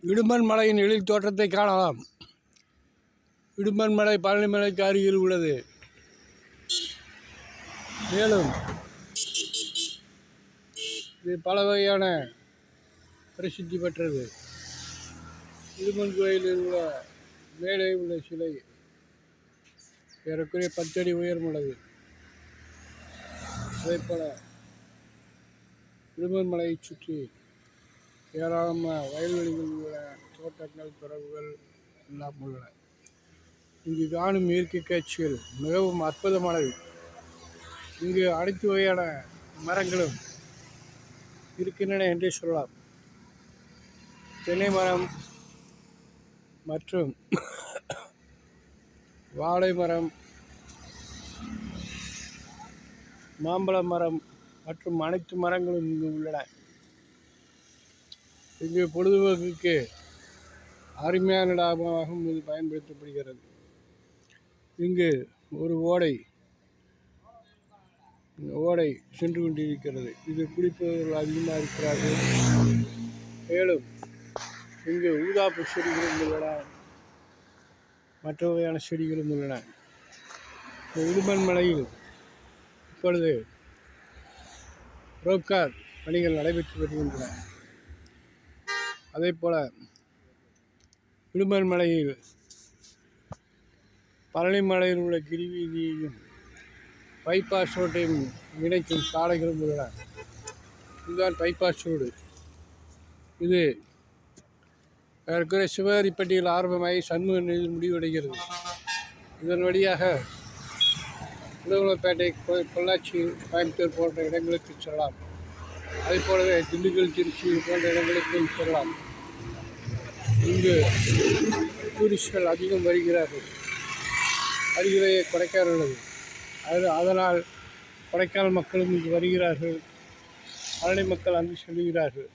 இடும்பன் மலையின் எழில் தோற்றத்தை காணலாம். இடும்பன் மலை பழனி மலைக்கு அருகில் உள்ளது. மேலும் இது பல வகையான பிரசித்தி பெற்றது. இடும்பன் கோயிலில் உள்ள மேலே உள்ள சிலை ஏறக்குறைய 10 அடி உயரம் உள்ளது. அதேபோல இடும்பன் மலையை சுற்றி ஏராளமான வயல்வெளிகள் உள்ள தோட்டங்கள், பிறகுகள் எல்லாம் உள்ளன. இங்கு காணும் இயற்கை காட்சிகள் மிகவும் அற்புதமானவை. இங்கு அனைத்து வகையான மரங்களும் இருக்கின்றன என்றே சொல்லலாம். தென்னை மரம் மற்றும் வாழை மரம், மாம்பழ மரம் மற்றும் அனைத்து மரங்களும் இங்கு உள்ளன. இங்கு பொழுதுபோக்குக்கு அருமையான இடமாகவும் இது பயன்படுத்தப்படுகிறது. இங்கு ஒரு ஓடை சென்று கொண்டிருக்கிறது. இது குளிப்பவர்கள் அதிகமாக இருக்கிறார்கள். மேலும் இங்கு ஊதாப்பு செடிகளும் உள்ளன, மற்ற வகையான செடிகளும் உள்ளன. இடும்பன் மலையில் இப்பொழுது ரோப்கார் பணிகள் நடைபெற்று வருகின்றன. அதே போல இடும்பன் மலையில் பழனி மலையில் உள்ள கிரிவீதியையும் பைபாஸ் ரோட்டையும் இணைக்கும் சாலைகளும் உள்ளன. இதுதான் பைபாஸ் ரோடு. இது ஏற்கனவே சிவகிரிப்பட்டியில் ஆரம்பமாகி சண்முகநீதியில் முடிவடைகிறது. இதன் வழியாக உடுமலைப்பேட்டை, பொள்ளாச்சி, கோயம்புத்தூர் போன்ற இடங்களுக்கு செல்லலாம். அதே போலவே திண்டுக்கல், திருச்சி போன்ற இடங்களுக்கும் செல்லலாம். இங்கு டூரிஸ்ட்கள் அதிகம் வருகிறார்கள். அருகிலேயே கொடைக்கானல் உள்ளது. அதனால் கொடைக்கானல் மக்களும் இங்கு வருகிறார்கள். பழனி மக்கள் அங்கு செல்கிறார்கள்.